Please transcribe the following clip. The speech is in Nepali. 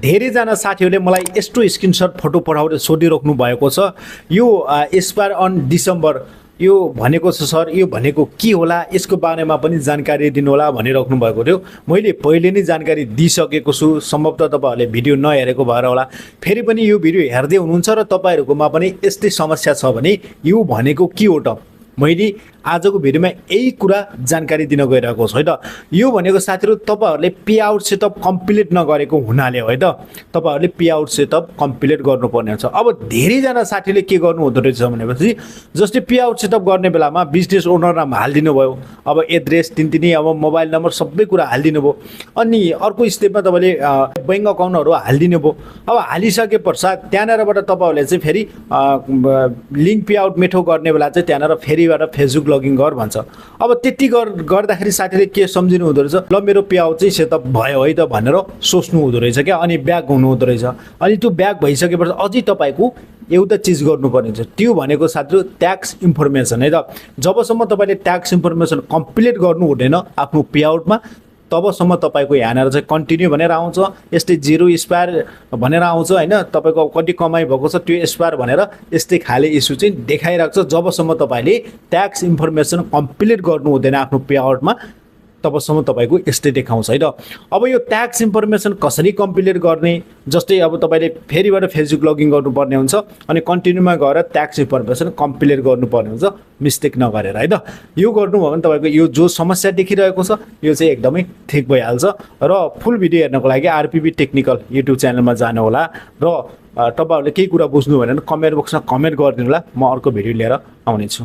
धेरैजना साथीहरूले मलाई यस्तो स्क्रिनसट फोटो पठाएर सोधिराख्नु भएको छ, यो एक्सपायर अन डिसेम्बर यो भनेको छ सर, यो भनेको के होला, यसको बारेमा पनि जानकारी दिनुहोला भनिराख्नु भएको थियो। मैले पहिले नै जानकारी दिइसकेको छु, सम्भवतः तपाईँहरूले भिडियो नहेरेको भएर होला। फेरि पनि यो भिडियो हेर्दै हुनुहुन्छ र तपाईँहरूकोमा पनि यस्तै समस्या छ भने यो भनेको के हो त, मैले आजको भिडियोमा यही कुरा जानकारी दिन गइरहेको छु है त। यो भनेको साथीहरू तपाईँहरूले पे आउट सेटअप कम्प्लिट नगरेको हुनाले है त, तपाईँहरूले पे आउट सेटअप कम्प्लिट गर्नुपर्ने हुन्छ। अब धेरैजना साथीले के गर्नु हुँदो रहेछ भनेपछि, जस्तै पे आउट सेटअप गर्ने बेलामा बिजनेस ओनर नाम हालिदिनु भयो, अब एड्रेस तिनी अब मोबाइल नम्बर सबै कुरा हालिदिनु भयो। अनि अर्को स्टेपमा तपाईँले ब्याङ्क अकाउन्टहरू हालिदिनु भयो। अब हालिसके पश्चात त्यहाँनिरबाट तपाईँहरूले चाहिँ फेरि लिङ्क पे आउट मेथड गर्ने बेला चाहिँ त्यहाँनिर फेरिबाट फेसबुक लगइन गर भन्छ। अब त्यति गर्दाखेरि साथीले के सम्झिनु हुँदो रहेछ, ल मेरो पे आउट चाहिँ सेटअप भयो है त भनेर सोच्नु हुँदो रहेछ क्या, अनि ब्याक हुनु हुँदो रहेछ। अनि त्यो ब्याक भइसकेपछि अझै तपाईँको एउटा चिज गर्नुपर्ने हुन्छ, त्यो भनेको साथीहरू ट्याक्स इन्फर्मेसन है त। जबसम्म तपाईँले ट्याक्स इन्फर्मेसन कम्प्लिट गर्नु हुँदैन आफ्नो पे आउटमा, तबसम्म तपाईँको यहाँनिर चाहिँ कन्टिन्यू भनेर आउँछ, यस्तै जिरो एक्सपायर भनेर आउँछ होइन, तपाईँको कति कमाइ भएको छ त्यो एक्सपायर भनेर यस्तै खाले इस्यु चाहिँ देखाइरहेको छ। जबसम्म तपाईँले ट्याक्स इन्फर्मेसन कम्प्लिट गर्नु हुँदैन आफ्नो पे आउटमा, तबसम्म तपाईँको यस्तै देखाउँछ है त। अब यो ट्याक्स इन्फर्मेसन कसरी कम्प्लिट गर्ने, जस्तै अब तपाईँले फेरिबाट फेसबुक लगइन गर्नुपर्ने हुन्छ, अनि कन्टिन्यूमा गएर ट्याक्स इन्फर्मेसन कम्प्लिट गर्नुपर्ने हुन्छ, मिस्टेक नगरेर है त। यो गर्नुभयो भने तपाईँको यो जो समस्या देखिरहेको छ यो चाहिँ एकदमै ठिक भइहाल्छ। र फुल भिडियो हेर्नको लागि आरपिबी टेक्निकल युट्युब च्यानलमा जानुहोला र तपाईँहरूले केही कुरा बुझ्नु भने कमेन्ट बक्समा कमेन्ट गरिदिनु होला, म अर्को भिडियो लिएर आउनेछु।